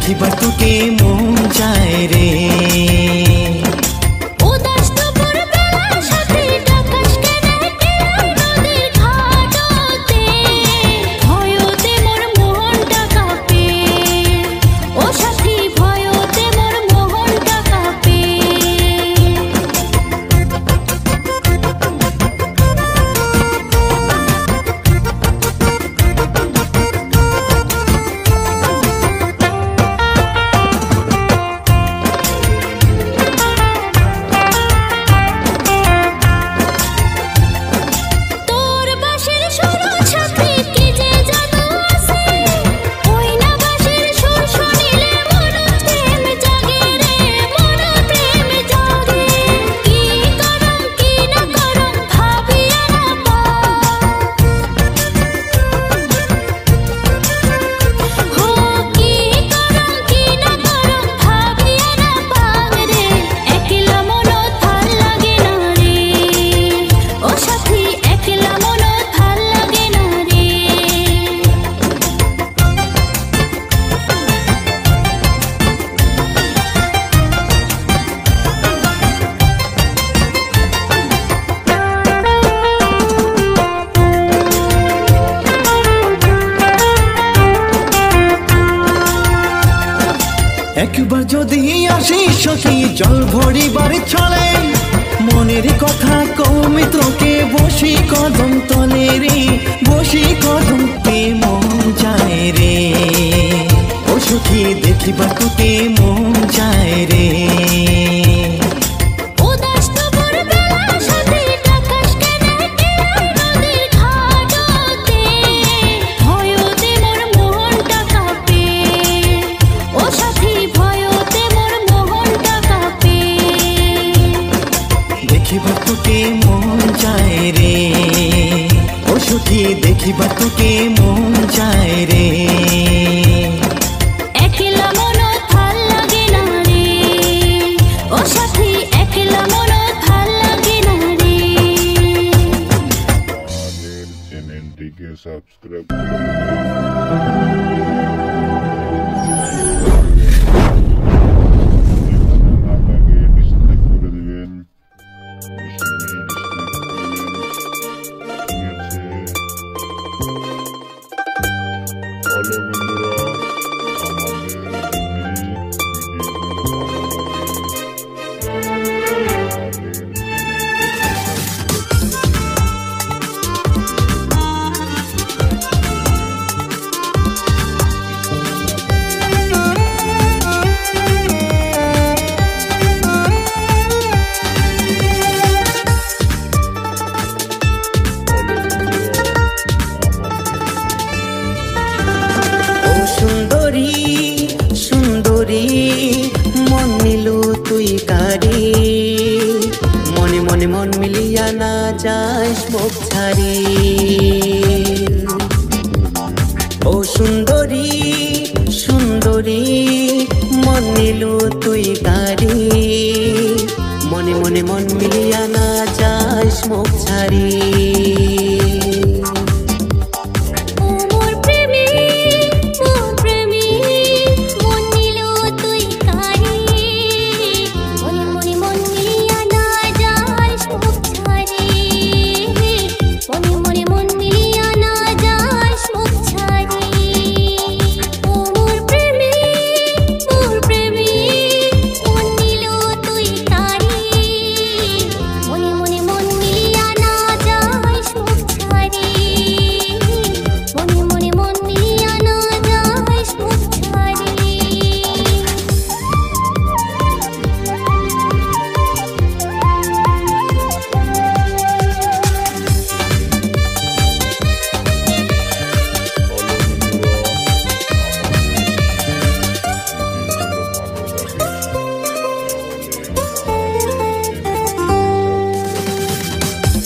দেখিবার তোকে মন যায় রে। একবার যদি আসিস সখী জল ভরিবার ছলে, মনের কথা কও মিত্রকে বসি কদম তলে রে, বসি কদম তে মন যায় রে। ও সখী দেখিবার তোকে মন যায় রে। দেখিবার তোকে মন যায় রে। ও সখী দেখিবার তোকে মন যায় রে। একলা মন ভাল লাগে না রে, ও সাথী একলা মন ভাল লাগে না রে। আমাদের চ্যানেলটিকে সাবস্ক্রাইব করুন। মন মিলিয়া না যাস মুখ ছাড়ি। ও সুন্দরী সুন্দরী মন নিলু তুই গাড়ি, মনে মনে মন মিলিয়া না যাস মুখ ছাড়ি।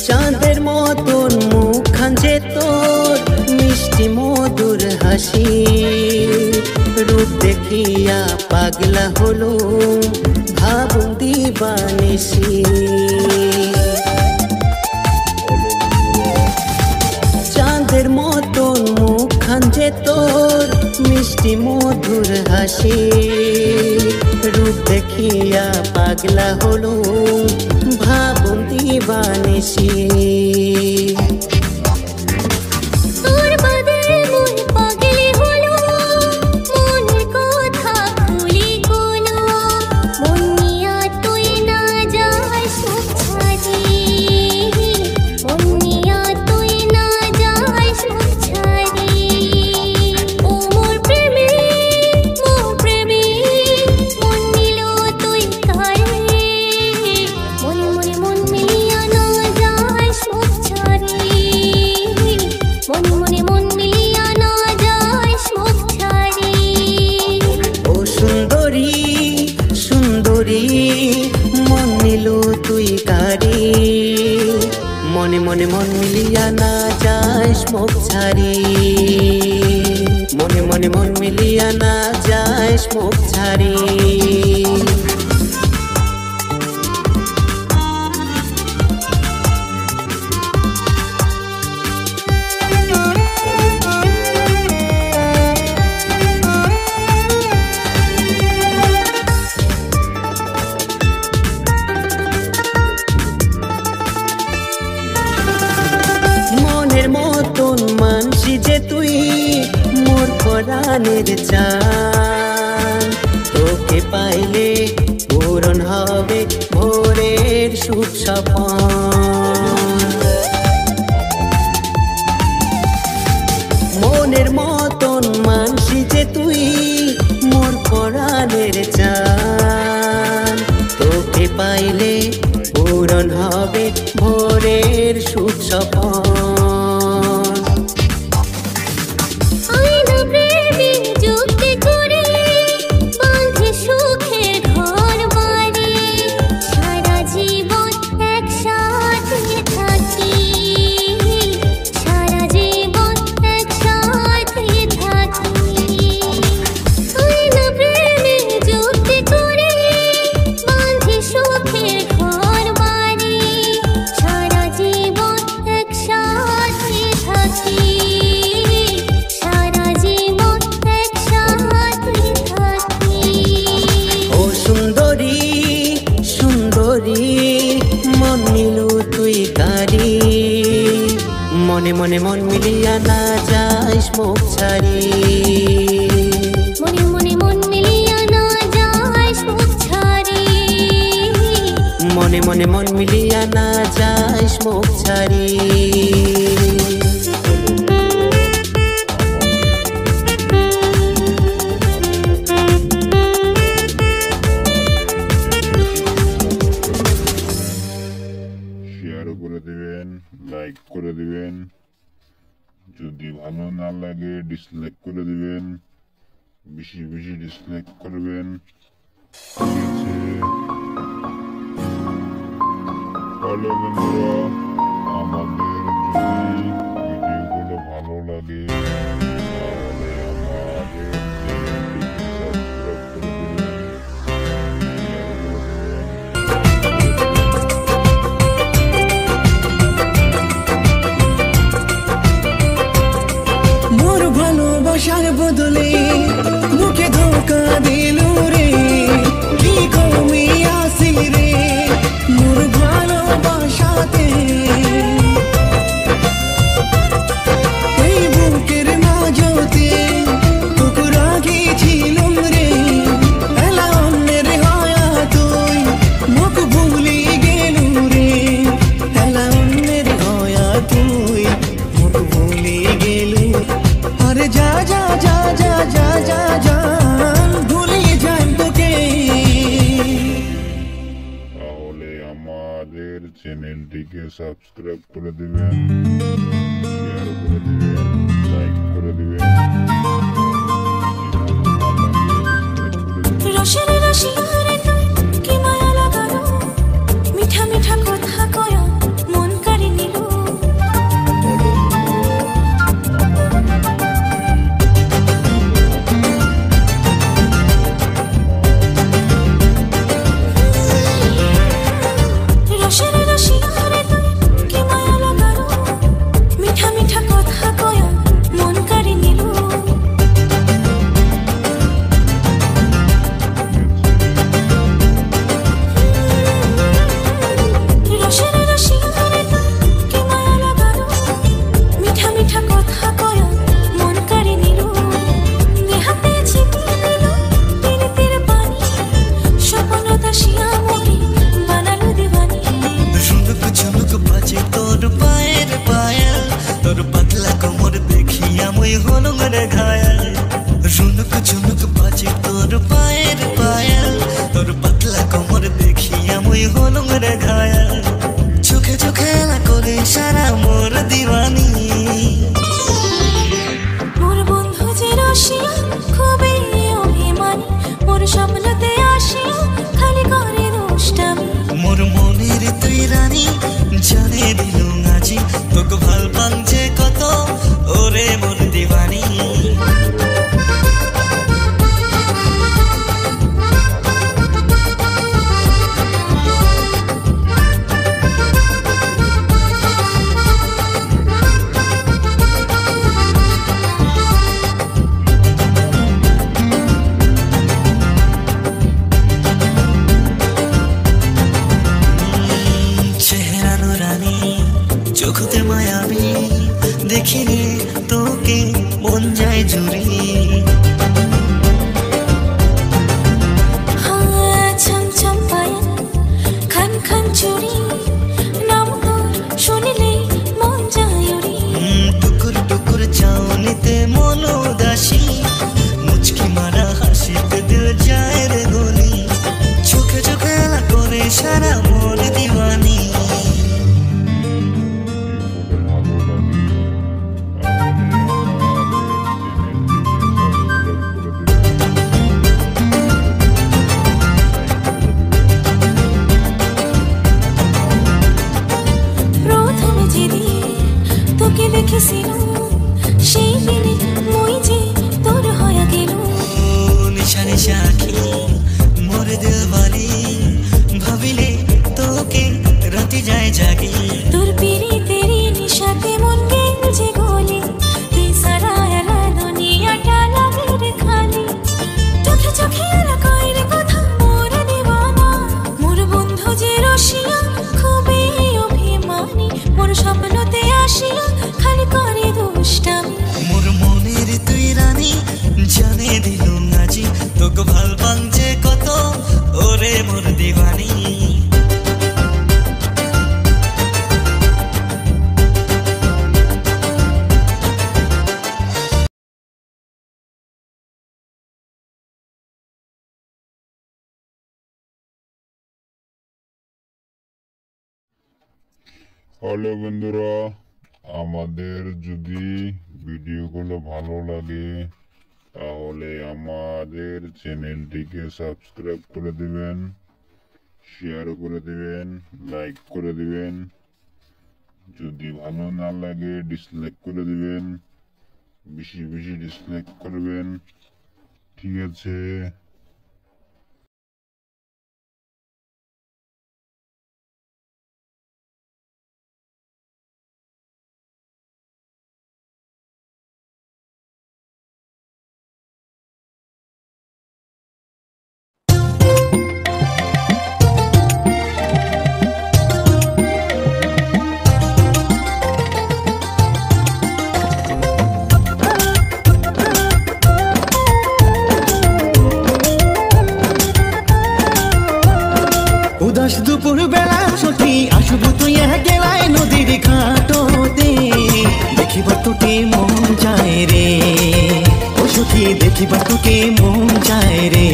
চাঁদের মতন মুখখান যে তোর মিষ্টি মধুর হাসি, রূপ দেখিয়া পাগলা হলো ভাবুন দিবানিসি। চাঁদের মতন মুখখান যে তোর তোর মিষ্টি মধুর হাসি, রূপ দেখিয়া পাগলা হলো ভাবুন দিবানিশি। মনে মনে মন মিলিয়া না যাস মুখ ছাড়ি, মনে মনে মন মিলিয়া না যাস মুখ ছাড়ি। মতন মানসি যে তুই মোর পরাণের চান, তোকে পাইলে পূরণ হবে ভোরের সুখ স্বপন। মনের মতন মানসি যে তুই মোর পরাণের চান, তোকে পাইলে পূরণ হবে ভোরের সুখ স্বপন। মনে মনে মন মিলিয়া না যাস মুখ ছাড়ি, মনে মনে মন মিলিয়া না যাস মুখ ছাড়ি, মনে মনে মন মিলিয়া না যাস মুখ ছাড়ি। শেয়ার করে দিবেন, লাইক করে দিবেন, যদি ভালো না লাগে ডিসলাইক করে দিবেন, বেশি বেশি ডিসলাইক করবেন। হ্যালো বন্ধুরা, আমাদের যদি ভিডিওগুলো ভালো লাগে তাহলে আমাদের চ্যানেলটিকে সাবস্ক্রাইব করে দিবেন, ভালোবাসার বদলে মুখে ধোকা দিল রে, কি কমে আসিল রে মোর ভালোবাসাতে। এই বুকের মাঝতে তোকে রাখিছিলাম রে, এলা অন্যের হয়া তুই মুখ ভুলি গেলু রে, এলা অন্যের হয়া তুই মুখ ভুলি গেলু। আরে যা যা যা যা যা যা জান ভুলিয়ে যান তোকে। তাহলে আমাদের চ্যানেলটিকে সাবস্ক্রাইব করে দিবেন, শেয়ার করে দিবেন, লাইক করে দিবেন। রসের রসিয়ারে তুই কি মায়া লাগালো, মিঠা মিঠা কথা কয়া মন কাড়ি নিল। রসের রসিয়ারে তুই কি মায়া লাগালো, মিঠা মিঠা কথা করে ঘায়াল চোখে চোখে খেলা করে সারা মোর দিওয়ানি মোর বন্ধু যে রসিয়া খুবই অভিমানী মোর স্বপ্নতে আসিয়া খালি করে দুষ্টামি মোর মনের তুই রানী জানে দিলু আজি তোকে ভাল পান যে কত ওরে মোর দিওয়ানি চোখতে মায়াবি দেখিলে তোকে মন যায় জুড়ি ছম ছম পায়েল খান খান চুড়ি নাম তোর শুনিলে মন যায় উড়ি টুকুর টুকুর চাউনিতে মন উদাসী মুচকি মারা হাসিতে দিল যায় রে গলি চোখে চোখে খেলা করে সারা মোর দিওয়ানি সেই দিনে মই যে তোর হয়ে গেল নিশা নিশা আঁখি মোর দিলবালি ভাবিলে তোকে রাতে যায় জাগি তোর পিড়ি তেরি নিশাতে মন গেল যে গলি তুই সারা এলা দুনিয়াটা লাগে রে খালি চোখে চোখে এলা কইরে কথা মোর দিওয়ানা মোর বন্ধু যে রসিয়া খুবই অভিমানী মোর স্বপ্নতে আসিয়া খালি করে দুষ্টামি মোর মনের তুই রানী জানে দিলু আজি তোকে ভাল পান যে কত ওরে মোর দিওয়ানি হ্যালো বন্ধুরা, আমাদের যদি ভিডিওগুলো ভালো লাগে তাহলে আমাদের চ্যানেলটিকে সাবস্ক্রাইব করে দিবেন, শেয়ার করে দিবেন, লাইক করে দিবেন। যদি ভালো না লাগে ডিসলাইক করে দিবেন, বেশি বেশি ডিসলাইক করবেন। ঠিক আছে। উদাস দুপুর বেলা সখী আসবো তুই গেলায় নদীর ঘাটতে দেখিবার তোকে মন যায় রে ও সখী দেখিবার তোকে মন যায় রে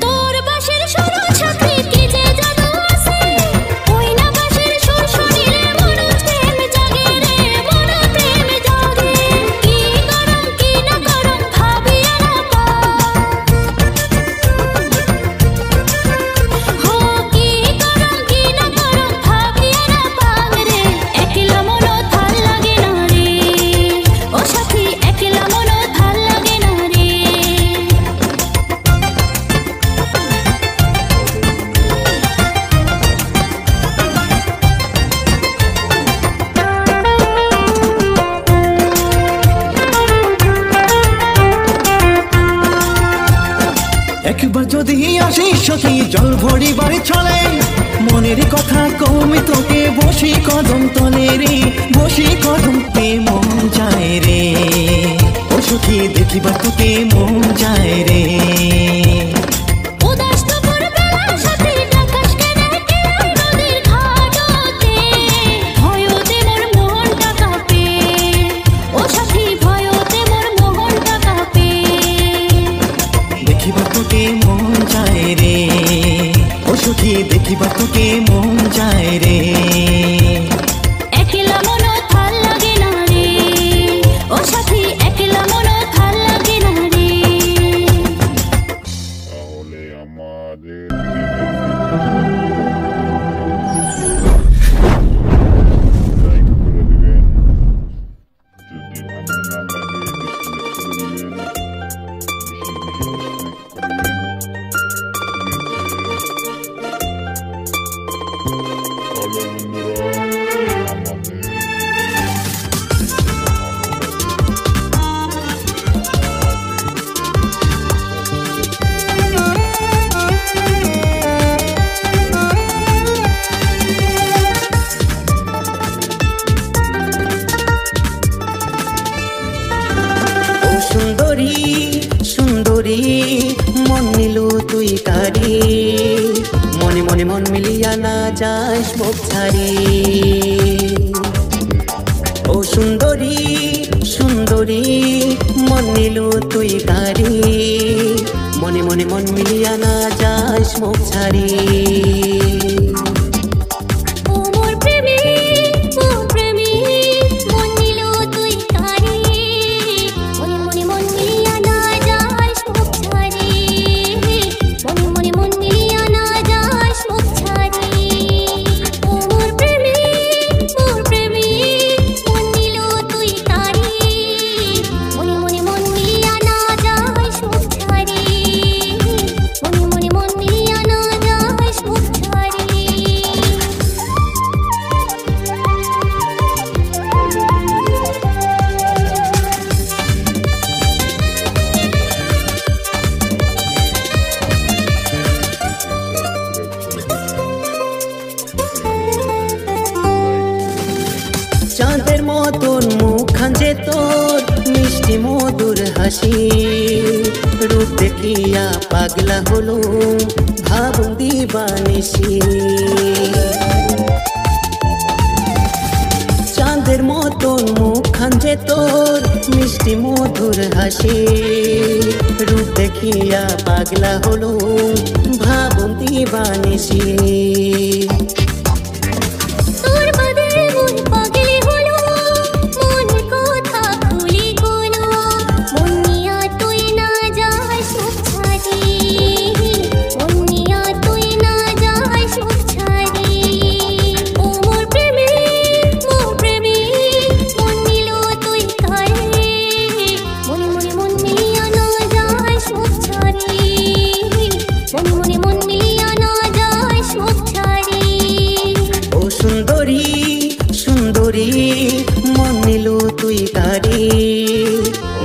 তোর একবার যদি আসিস সখী জল ভরিবার ছলে মনের কথা কমে তোকে বসি কদম তলে রে বসি কদম তে মন যায় রে ও সখী দেখিবার তোকে মন যায় রে দেখিবা তোকে মন যায় রে একলা মন ভাল লাগে না রে ও সাথী একলা মন ভাল লাগে না রে তাহলে আমাদের লাইক করে দিবেন যদি ভালো না লাগে সুন্দরী সুন্দরী মন নিলু তুই কারি মনে মনে মন মিলিয়া না যাস মুখ ছাড়ি ও সুন্দরী সুন্দরী মন নিলু তুই কারি মনে মনে মন মিলিয়া না যাস মুখ ছাড়ি চাঁদের মতন মুখখান যে তোর মিষ্টি মধুর হাসি রূপ দেখিয়া পাগলা হলো ভাবুন দিবানিসি চাঁদের মতন মুখখান যে তোর মিষ্টি মধুর হাসি রূপ দেখিয়া পাগলা হলো ভাবুন দিবানিসি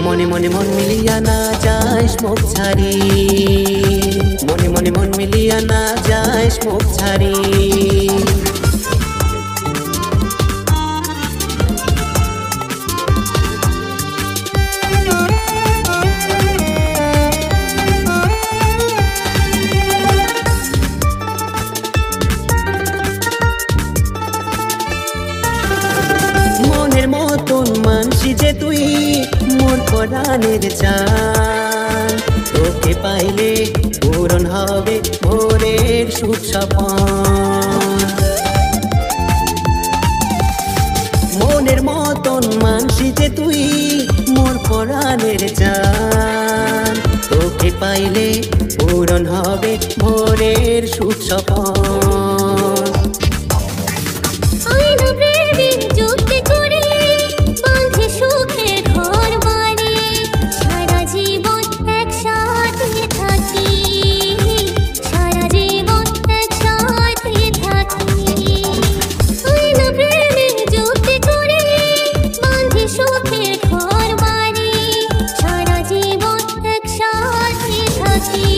মনে মনে মন মিলিয়া না যাস মুখ ছাড়ি মনে মনে মন মিলিয়া না যাস মুখ ছাড়ি মনের মতন মানসি যে তুই মোর পরাণের চান তোকে পাইলে পূরণ হবে ভোরের সুখ স্বপন মনের মতন মানসি যে তুই মোর পরাণের চান তোকে পাইলে পূরণ হবে ভোরের সুখ স্বপন সারা জীবন একসাথে থাকি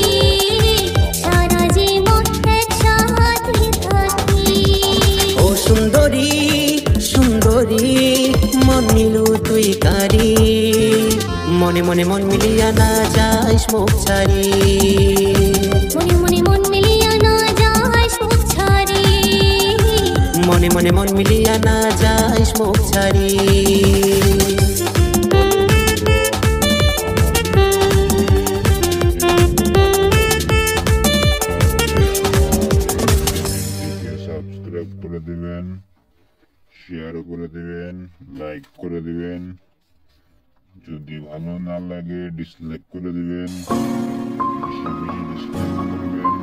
মনে মনে মন মিলিয়া না যাইস মুখ ছাড়ি মনে মনে মন মিলিয়া না যাইস মুখ ছাড়ি মনে মনে মন মিলিয়া না যাইস মুখ ছাড়ি সাবস্ক্রাইব করে দিবেন, শেয়ার করে দিবেন, লাইক করে দিবেন। যদি ভালো না লাগে ডিসলাইক করে দিবেন, বেশি বেশি ডিসলাইক করবেন।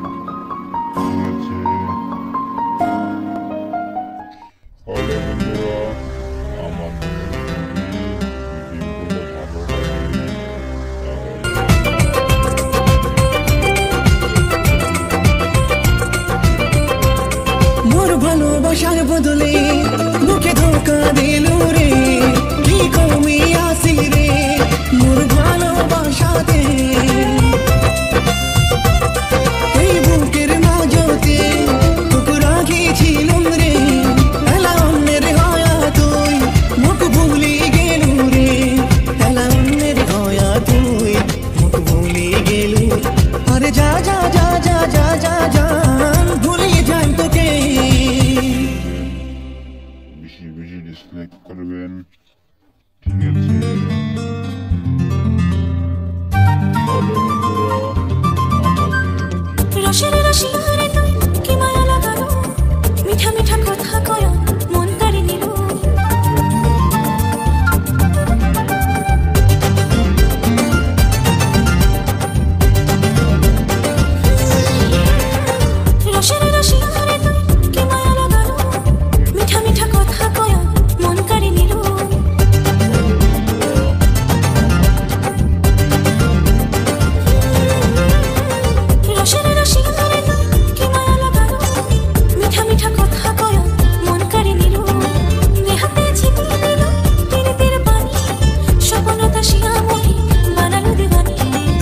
ঠিক আছে? হ্যালো বন্ধুরা, আমাদের ভিডিওগুলো ভালো লাগে মোর ভালোবাসার বদলে বুকে ধোকা দিল রে, কি কমে আসি রে মোর ভালোবাসাতে। এই বুকের মাঝতে তোকে রাখিছিলাম রে, এলা অন্যের হয়া তুই মুখ ভুলি গেলু রে, এলা অন্যের হয়া তুই মুখ ভুলি গেলু। আরে যা যা যা যা যা যা জান ভুলিয়ে যাই তোকে। বেশি বেশি ডিসলাইক করবেন। ঠিক আছে? হ্যালো বন্ধুরা, আমাদের রসের রসিয়ারে তুই কি মায়া লাগালো, মিঠা মিঠা কথা কয় মন কাড়ি নিল। রসের রসিয়ারে তুই কি মায়া লাগালো, মিঠা মিঠা কথা কয় মন কাড়ি নিল। রসের রসিয়ারে তুই কি মায়া লাগালো, মিঠা মিঠা কথা কয় মন কাড়ি নিল। নেহাতে ছিটিয়ে দিল তিরিতির পানি, স্বপ্নতা শিয়া মহি বানালো দিবানি।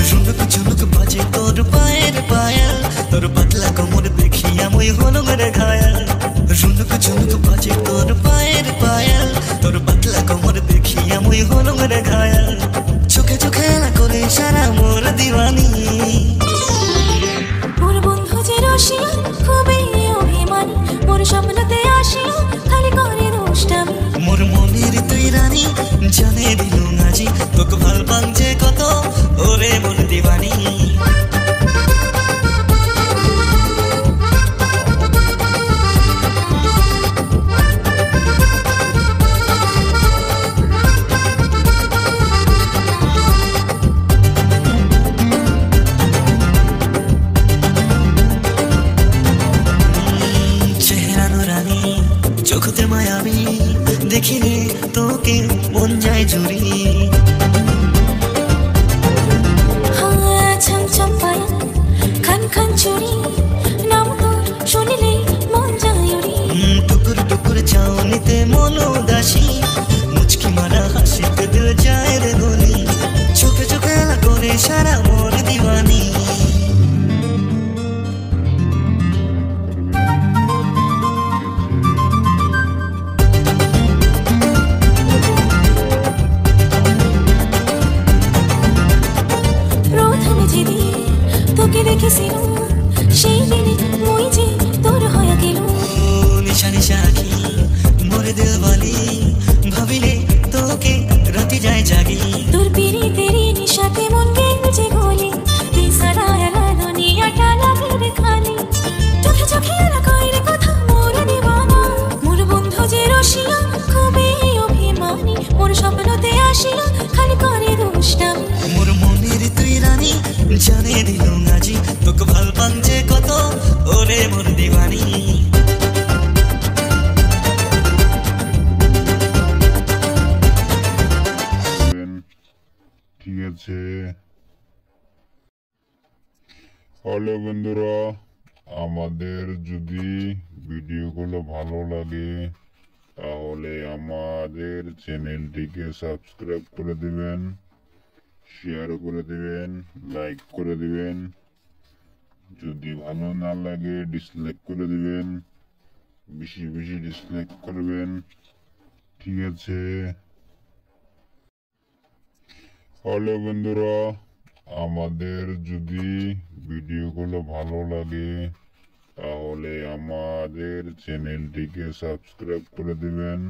ঝুনুক ঝুনুক বাজে তোর পায়ের পায়াল, তোর পাতলা কোমর দেখিয়া মই হলুম রে ঘায়াল। ঝুনুক ঝুনুক বাজে তোর পায়ের পায়াল, তোর পাতলা কোমর দেখিয়া মই হলুম রে ঘায়াল। চোখে চোখে খেলা করে সারা মোর দিওয়ানি। মোর বন্ধু যে রসিয়া খুবই অভিমানী, মোর স্বপ্নতে আসিয়া খালি করে দুষ্টামি। মোর মনের তুই রানী, জানে দিলুম আজি তোকে ভাল পাং যে কত, ওরে মোর দিওয়ানি। চেহারা নুরানি, চোখতে মায়াবী, দেখিলে তোকে মন যায় জুড়ি। হ্যাঁ ছম ছম পায়া খান খান চুরি, নাম তোর শুনিলে মন যায় উড়ি। টুকুর টুকুর চাউনিতে মন উদাসী, মুচকি মারা হাসিতে দিল যায় রে গলি। চোখে চোখে খেলা করে সারা মোর দিওয়ানি। প্রথমে যেদিন তোকে দেখেছিলাম, সেই দিনে মই যে তোর হয়ে গেল। নিশা নিশা আখি মোরে দিল বালি, ভাবিলে তোকে রাতি যায় জাগি। তোর পিড়ি তেরি নিশাতে মন গেল যে গলি, তুই সারা এলা দুনিয়াটা লাগে রে খালি। চোখে চোখে এলা কইরে কথা মোর দিবানা, মোর বন্ধু যে রসিয়া খুবই অভিমানী, মোর স্বপ্নতে আসিয়া খালি করে দুষ্টামি। মোর মনের তুই রানী, জানে দিলুম আজি তোকে ভাল পাং যে কত, ওরে মোর দিওয়ানি। ঠিক আছে? হ্যালো বন্ধুরা, আমাদের যদি ভিডিওগুলো ভালো লাগে তাহলে আমাদের চ্যানেলটিকে সাবস্ক্রাইব করে দিবেন, শেয়ার করে দিবেন, লাইক করে দিবেন। যদি ভালো না লাগে ডিসলাইক করে দিবেন, বেশি বেশি ডিসলাইক করবেন। ঠিক আছে? হ্যালো বন্ধুরা, আমাদের যদি ভিডিওগুলো ভালো লাগে তাহলে আমাদের চ্যানেলটিকে সাবস্ক্রাইব করে দিবেন,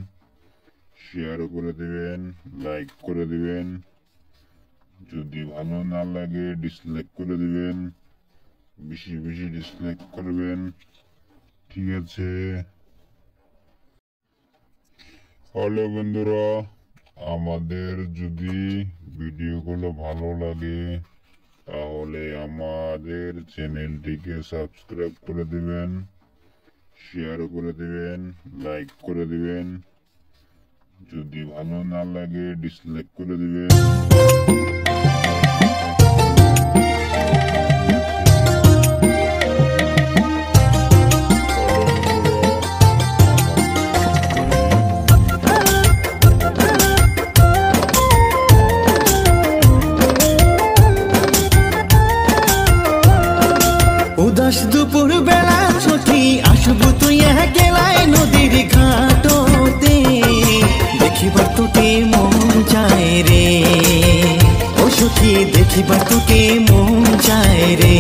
শেয়ার করে দিবেন, লাইক করে দিবেন। যদি ভালো না লাগে ডিসলাইক করে দিবেন, বেশি বেশি ডিসলাইক করবেন, ঠিক আছে? হ্যালো বন্ধুরা, আমাদের যদি ভিডিওগুলো ভালো লাগে তাহলে আমাদের চ্যানেলটিকে সাবস্ক্রাইব করে দিবেন, শেয়ার করে দিবেন, লাইক করে দিবেন। যদি ভালো না লাগে ডিসলাইক করে দিবেন। উদাস দুপুর বেলা ছুটি আসবো তুই একলাই নদীর ঘাটতে, দেখিবার তোকে মন চায় রে ও সখী, দেখিবার তোকে মন চায় রে।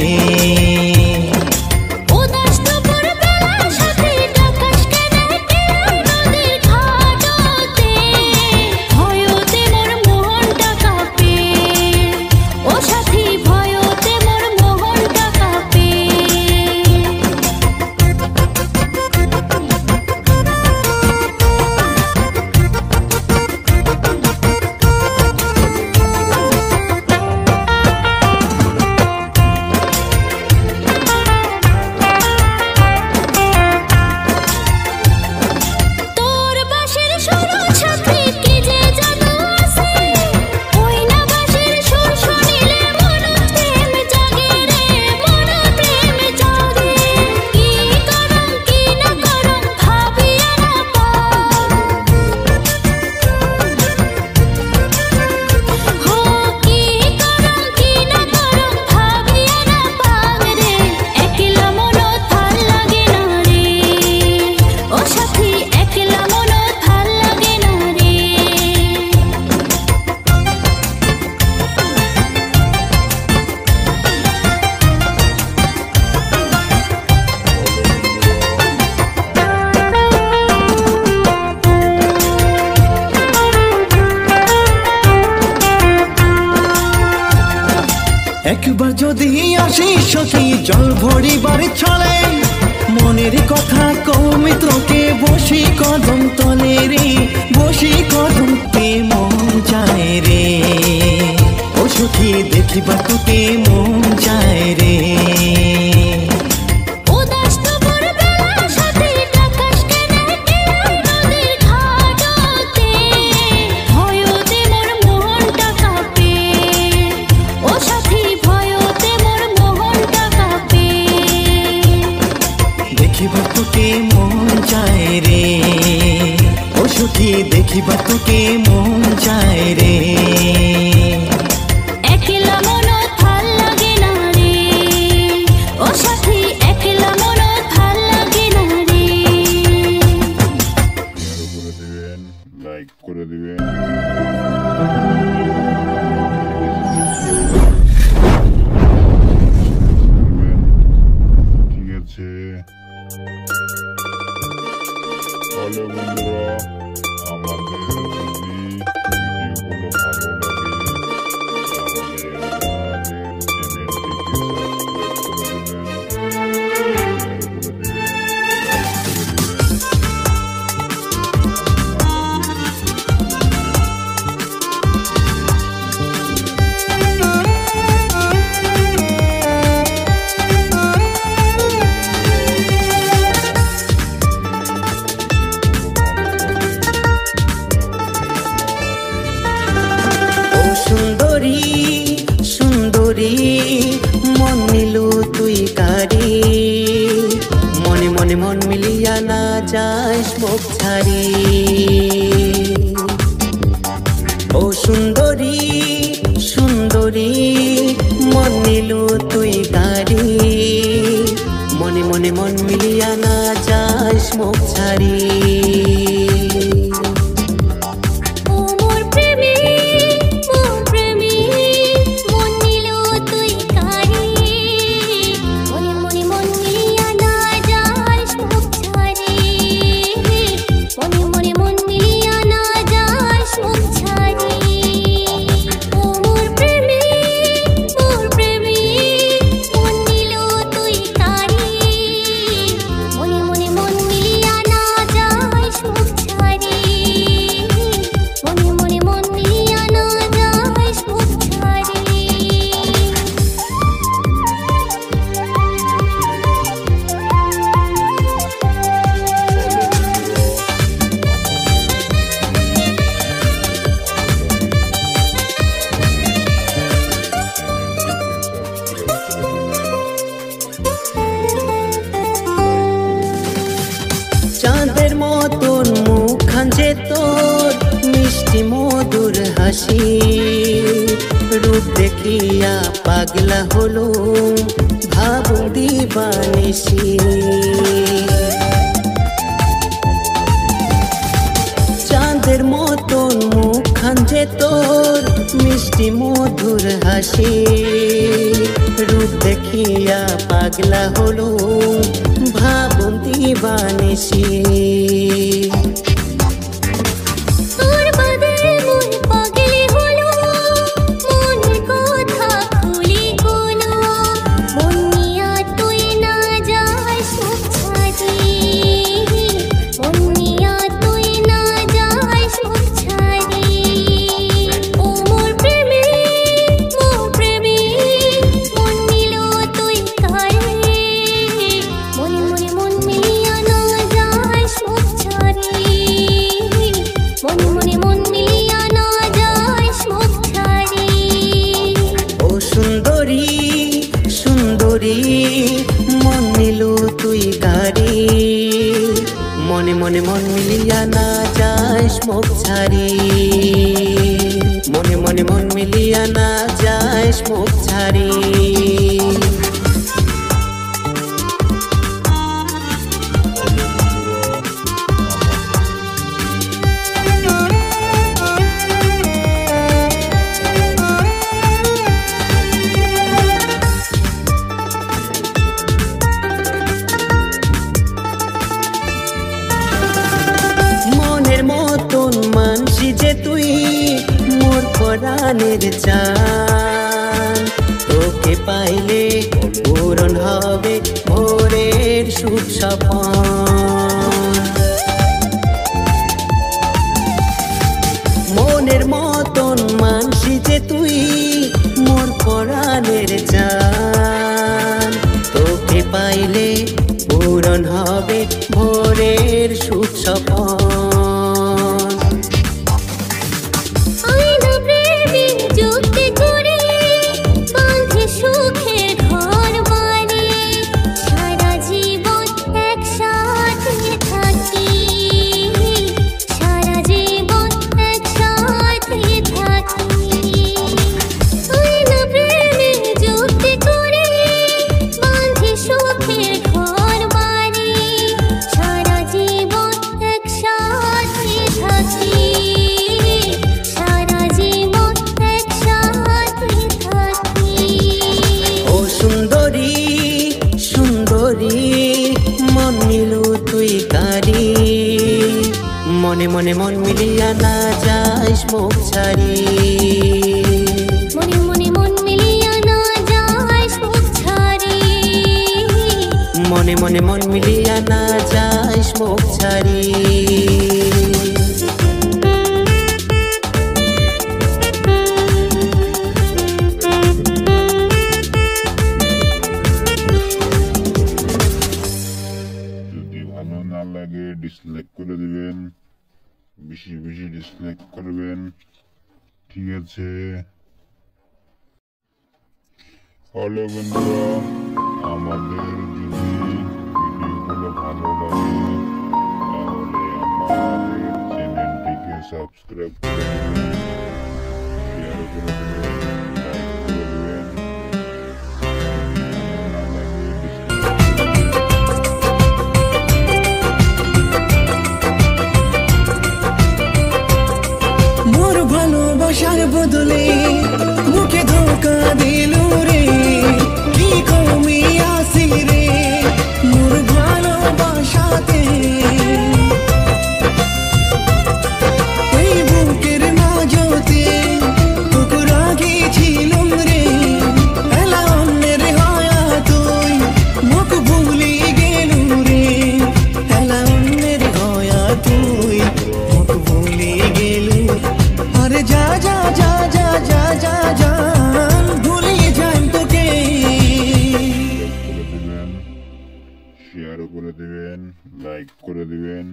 একবার যদি আসিস সখী জল ভরিবার ছলে, মনের কথা কমে তোকে বসি কদম তলে রে, বসি কদম তে মন চায় রে ও সখী, দেখিবার তোকে মন চায় রে। দেখিবার তোকে মন চায় রে ও সখী, দেখিবার তোকে মন চায় রে। একলা মন ভাল লাগে না রে ও সাথী, একলা মন ভাল লাগে না রে। শেয়ার করে দিবেন, লাইক করে দিবেন। ঠিক আছে? হ্যালো বন্ধুরা, আমাদের যদি ভিডিওগুলো ভালো লাগে তাহলে আমাদের চ্যানেলটিকে সাবস্ক্রাইব করে দিবেন, শেয়ার করে মন মিলু তুই কারি, মনে মনে মন মিলিয়া না যাস মুখ ছাড়ি। ও সুন্দরী সুন্দরী মন মিলু তুই কারি, মনে মনে মন মিলিয়া না যাস মুখ ছাড়ি। ও মোর প্রেমী হাসি রূপ দেখিয়া পাগলা হলো ভাবো দিবানিসি চাঁদের মতন মুখখান যে তোর মিষ্টি মধুর হাসি রূপ দেখিয়া পাগলা হলো ভাবো দিবানিসি মনে মনে মন মিলিয়া না যাস মুখ ছাড়ি মনে মনে মন মিলিয়া না যাস মুখ ছাড়ি প্রাণের চান তোকে পাইলে পূরণ হবে ভোরের সুখ স্বপন মনের মতন মানসি যে তুই মোর প্রাণের চান তোকে পাইলে পূরণ হবে ভোরের সুখ স্বপন মনে মনে মন মিলিয়া না যাস মুখ ছাড়ি মনে মনে মন মিলিয়া না যাস মুখ ছাড়ি মনে মনে মন মিলিয়া না যাস মুখ ছাড়ি যদি ভালো না লাগে ডিসলাইক করে দিবেন বেশি বেশি ডিসলাইক করবেন ঠিক আছে হ্যালো বন্ধুরা আমাদের যদি ভিডিওগুলো ভালো লাগে তাহলে আমাদের চ্যানেলটিকে সাবস্ক্রাইব করে দেবেন শেয়ার করে দেবেন লাইক করে দেবেন না লাগে মোর ভালোবাসার বদলে মুখে ধোকা দিল রে কি কমি আসি রে মোর ভালোবাসাতে এই বুকের মাঝতে তোকে রাখিছিলাম রে এলা অন্যের হয়া তুই মুখ ভুলি গেলু রে এলা অন্যের হয়া তুই মুখ ভুলি গেলু আরে যা যা যা যা যা যা যা ভুলিয়ে যাই তোকে শেয়ার করে দিবেন লাইক করে দিবেন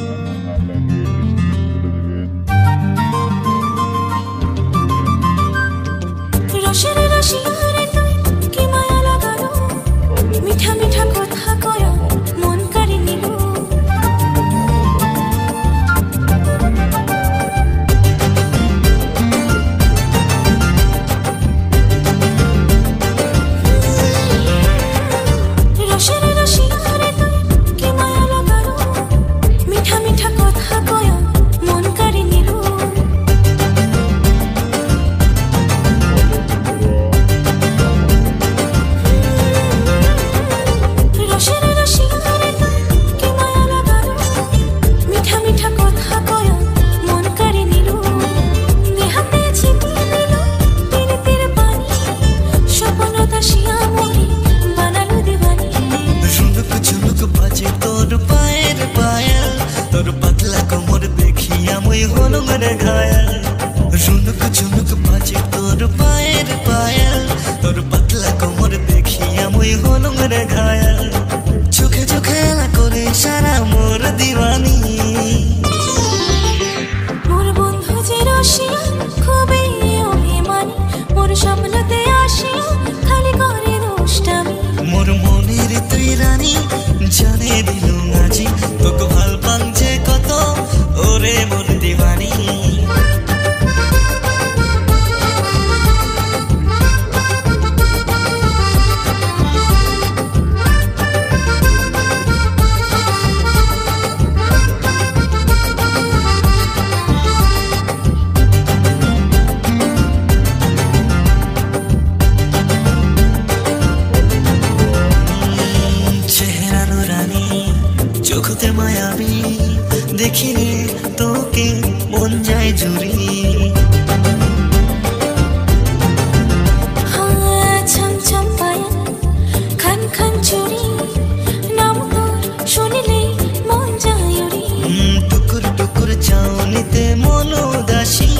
ভালো না লাগে ডিসলাইক করে দিবেন রসের রসিয়ারে তুই কি মায়া লাগালো মিঠা মিঠা কথা কয়া মন কাড়ি নিল রে ঘায়াল চোখে চোখে খেলা করে সারা মোর দিওয়ানি মোর বন্ধু যে রসিয়া খুবই অভিমানী মোর স্বপ্নতে আসিয়া খালি করে দুষ্টামি মোর মনের তুই রানী জানে দিলু আজি তোকে ভাল পান যে কত ওরে মোর দিওয়ানি চোখতে মায়াবী দেখিলে তোকে মন যায় জুড়ি ছম ছম পায়া খান খান চুরি নাম তোর শুনিলে মন যায় উড়ি টুকুর টুকুর চাউনিতে মন উদাসী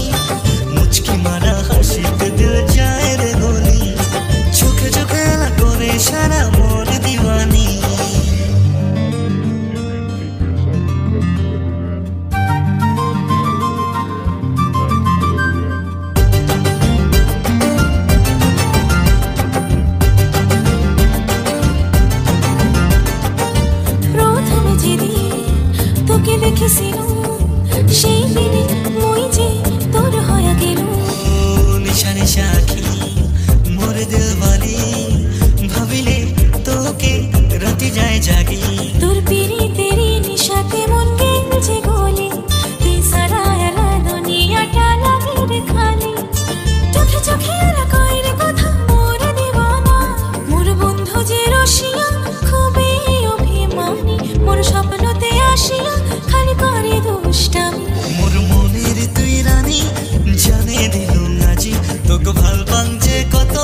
মুচকি মারা হাসিতে দিল যায় রে গলি চোখে চোখে করে সারা মোর দিওয়ানি তোকে দেখেছিলু সেই দিনে মই যে তোর হয়ে গেল নিশা নিশা আখি মোর দিলওয়ালি ভাবিলে তোকে রাতে যায় জাগি তোর পিরি তেরি নিশাতে মন গেল যে গলে তুই সারা এলা দুনিয়াটা লাগে রে খালি চোখে চোখে রাখাই রে কথা মোর দিওয়ানা মোর বন্ধু যে রসিয়া খুবই অভিমানী মোর স্বপ্নতে আসিয়া খালি করে দুষ্টামি মোর মনের তুই রানী জানে দিলু আজি তোকে ভাল পান যে কত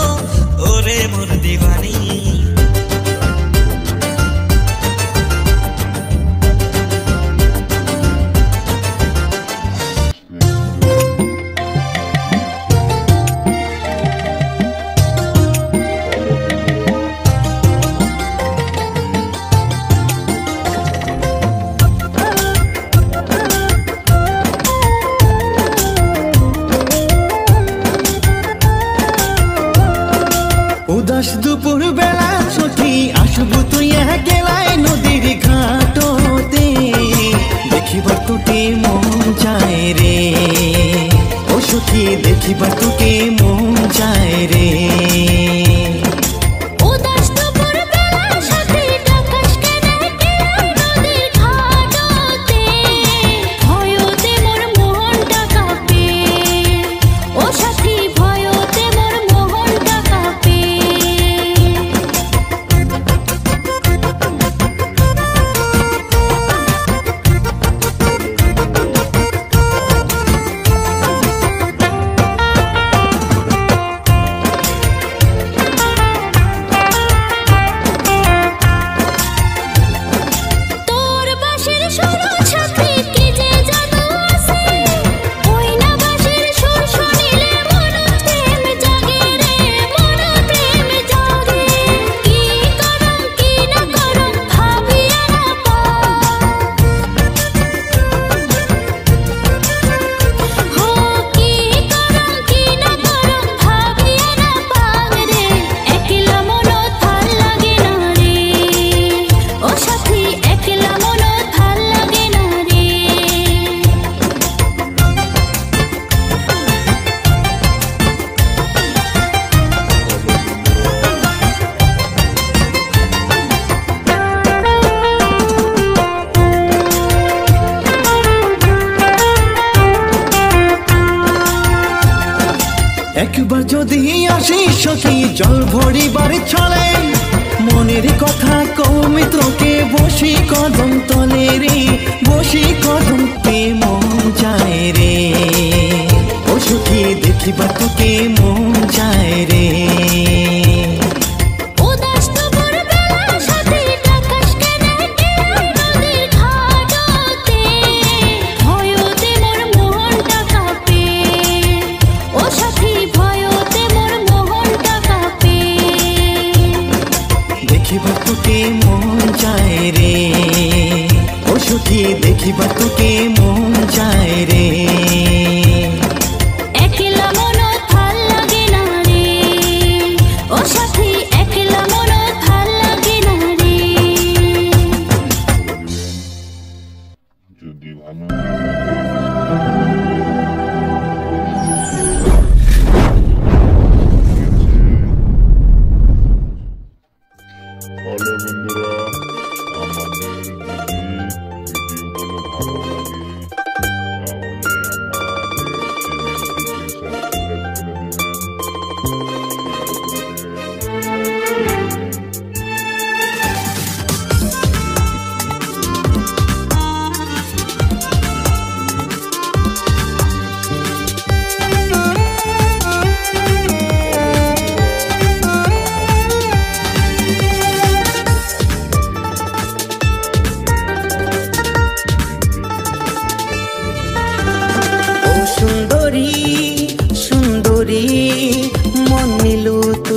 ওরে মোর দিওয়ানি উদাস দুপুর বেলা সখী আসবো তুই গেলাই নদীর ঘাটতে দেখিবার তোকে মন যায় রে ও সখী দেখিবার তোকে মন যায় রে একবার যদি আসি সখী জল ভরিবার ছলে মনের কথা কও মিত্রকে বসি কদম তলে রে বসি কদম কে মন যায় রে ও সখী দেখিবার তোকে মন যায় রে দেখিবার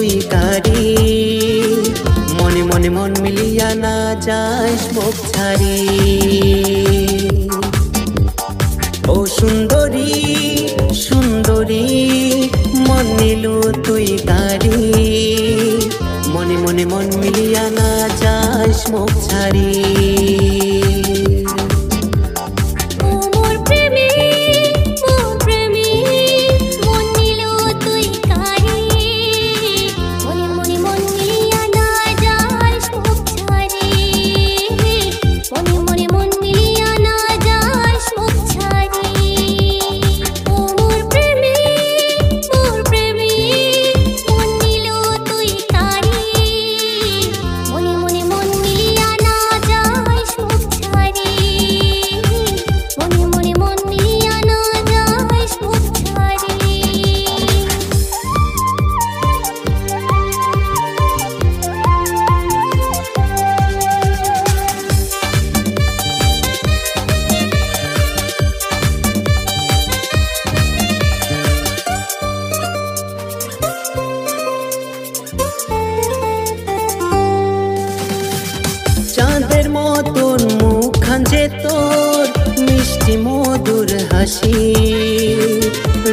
তুই কারি মনে মনে মন মিলিয়া না যাস মুখ ছাড়ি ও সুন্দরী সুন্দরী মন নিলু তুই কারি মনে মনে মন মিলিয়া না যাস মুখ ছাড়ি চাঁদের মতন মুখখান যে তোর মিষ্টি মধুর হাসি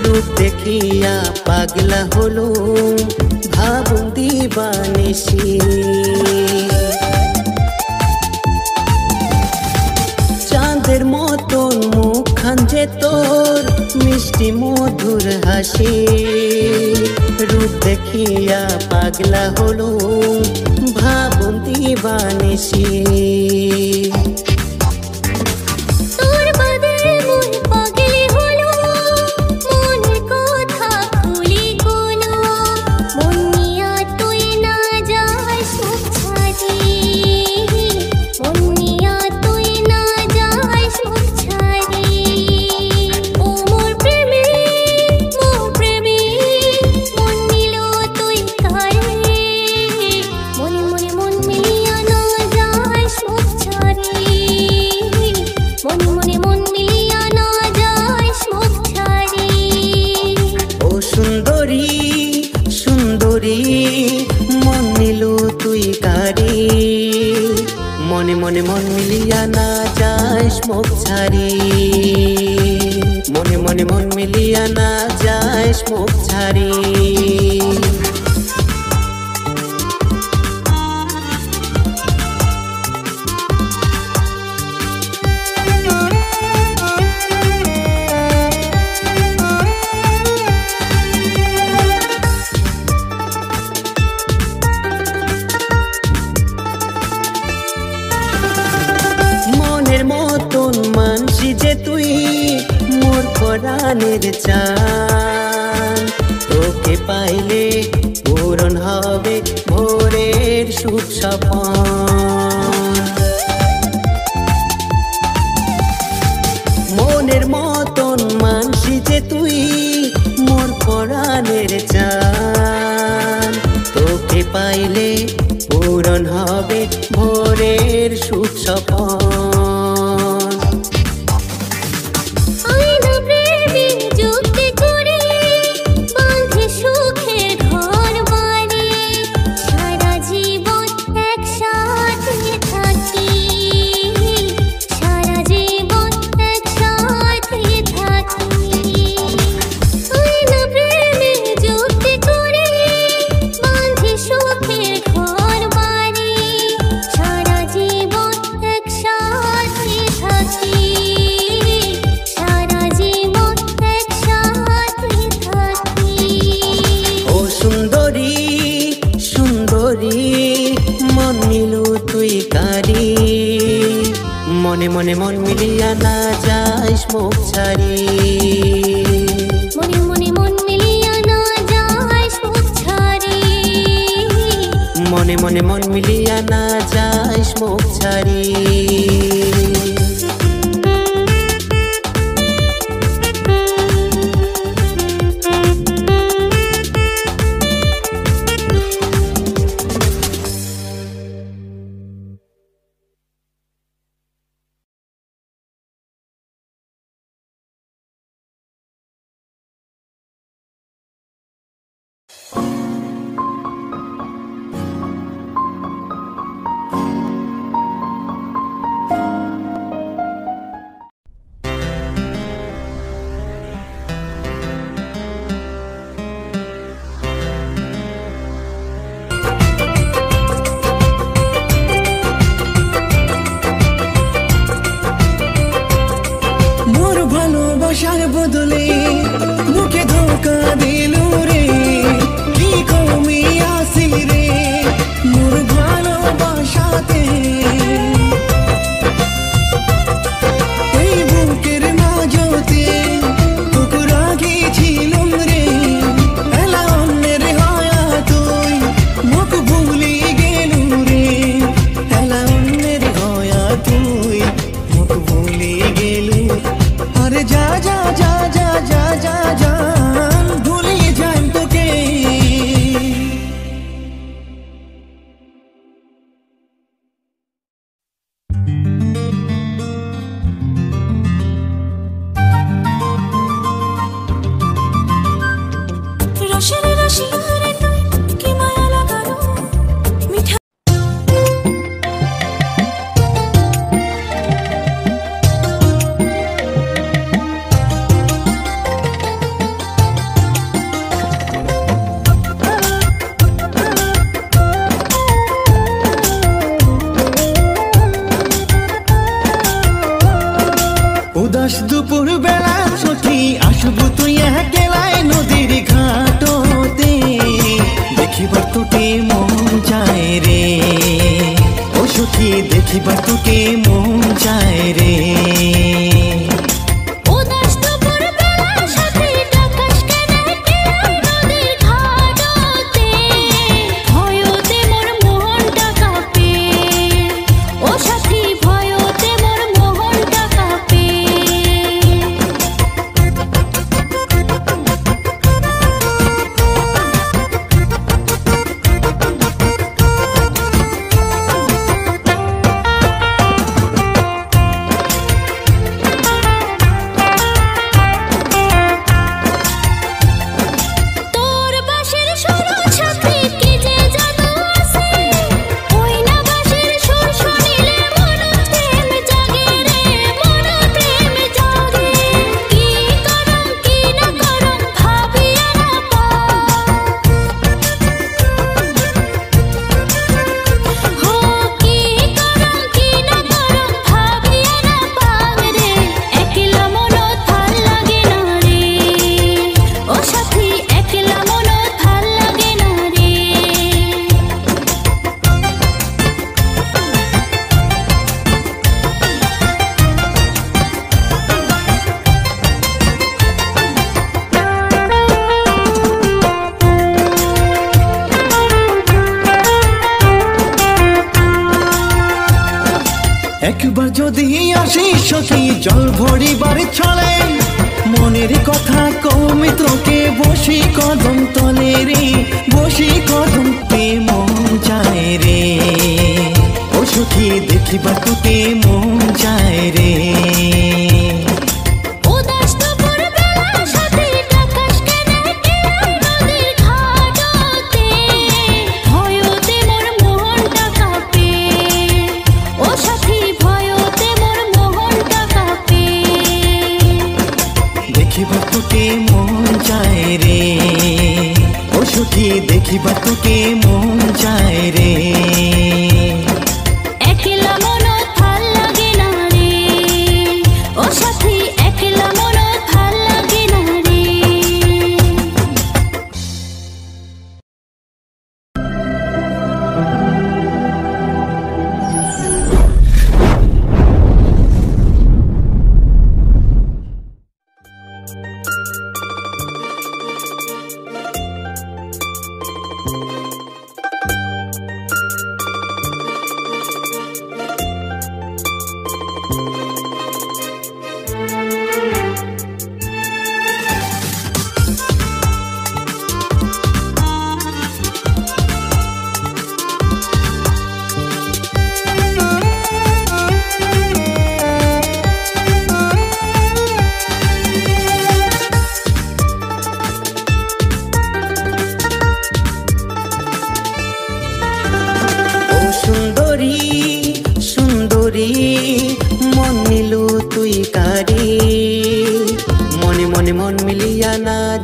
রূপ দেখিয়া পাগলা হলো ভাবুন দিবানিসি চাঁদের মতন মুখখান যে তোর মিষ্টি মধুর হাসি রূপ দেখিয়া পাগলা হলো ভাবুন দিবানিসি মনে মনে মন মিলিয়া না যাস মুখ ছাড়ি মনে মনে মন মিলিয়া না যাস মুখ ছাড়ি যে তুই মোর পরাণের চান তোকে পাইলে পূরণ হবে ভোরের সুখ স্বপন মনের মতন মানসি যে তুই মোর পরাণের চান তোকে পাইলে পূরণ হবে ভোরের সুখ স্বপন মনে মনে মন মিলিয়া না যাস মুখ ছাড়ি মনে মনে মন মিলিয়া না যাস মুখ ছাড়ি মনে মনে মন মিলিয়া না যাস মুখ ছাড়ি মন চায় রে ও সখী দেখিবা তোকে মন চায় রে একবার যদি আসিস সখী জল ভরিবার ছলে মনের কথা কও মিত্রকে বসি কদম তলে রে বসি কদম তে মন চায় রে ও সখী দেখিবা তোকে মন চায় রে দেখিবা তোকে মন চায় রে ও সখী দেখিবা তোকে মন চায় রে একলা মন ভাল লাগে না রে ও সাথী একলা মন ভাল লাগে না রে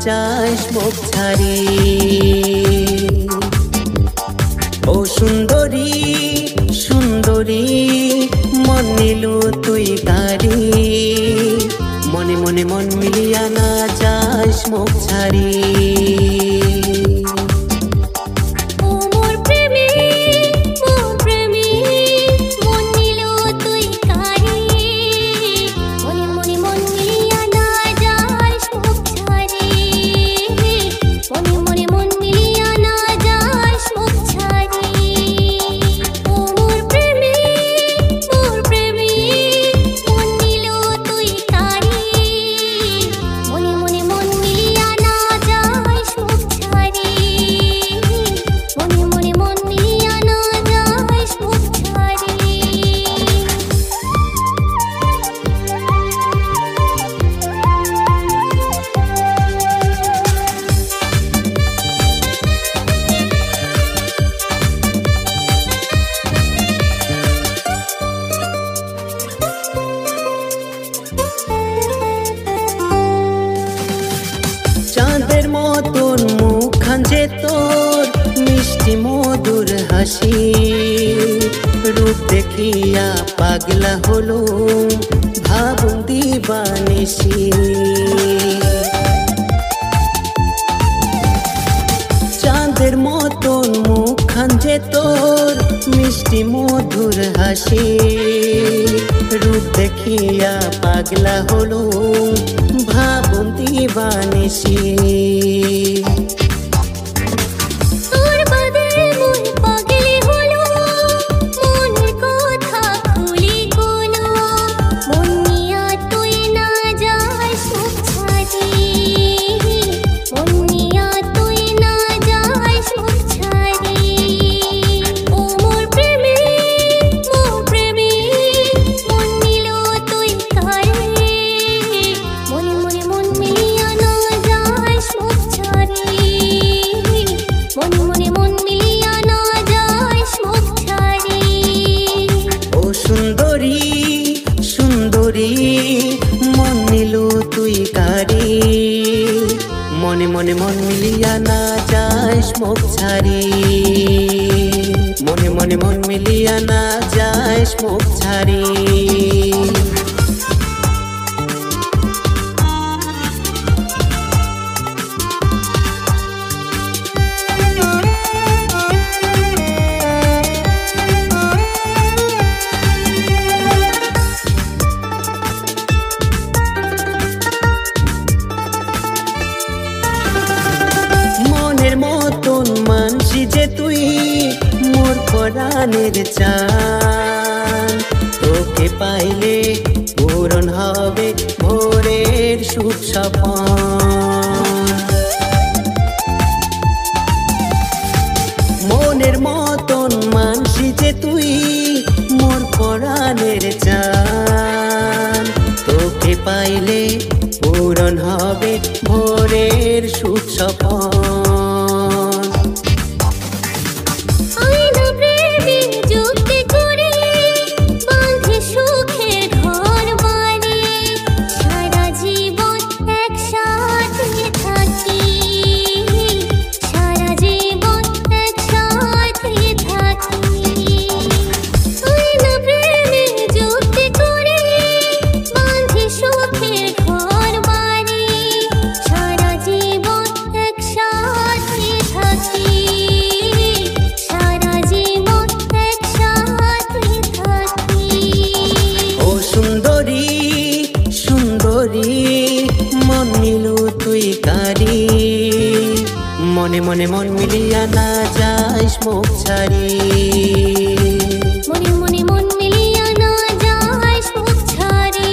যাস মুখ ছাড়ি ও সুন্দরী সুন্দরী মন নিলু তুই গাড়ি মনে মনে মন মিলিয়া না যাস মুখ ছাড়ি তোর মিষ্টি মধুর হাসি রূপ দেখিয়া পাগলা হলো ভাবুন দিবানিসি চাঁদের মতন মুখ মুস্কান যে তোর মিষ্টি মধুর হাসি, রূপ দেখিয়া পাগলা হলো ভাবন্তি বানিসি। মনে মনে মন মিলিয়া না যাস মুখ ছাড়ি, মনে মনে মন মিলিয়া না যাস মুখ ছাড়ি। প্রাণের চান তোকে পাইলে পূরণ হবে ভোরের সুখ স্বপ্ন। মনের মতন মানসি যে তুই মোর প্রাণের চান, তোকে পাইলে পূরণ হবে ভোরের সুখ স্বপ্ন। মনে মনে মন মিলিয়া না যাস মুখ ছাড়ি, মনে মনে মন মিলিয়া না যাস মুখ ছাড়ি,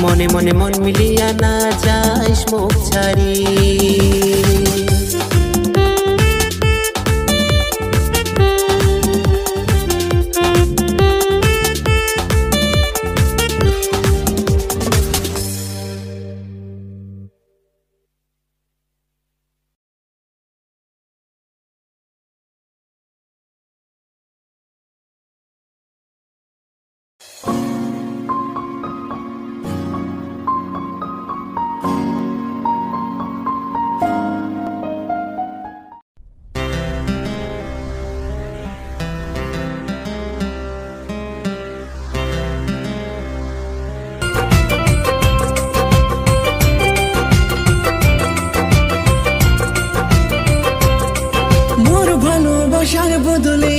মনে মনে মন মিলিয়া না যাস মুখ ছাড়ি। ভালোবাসার বদলে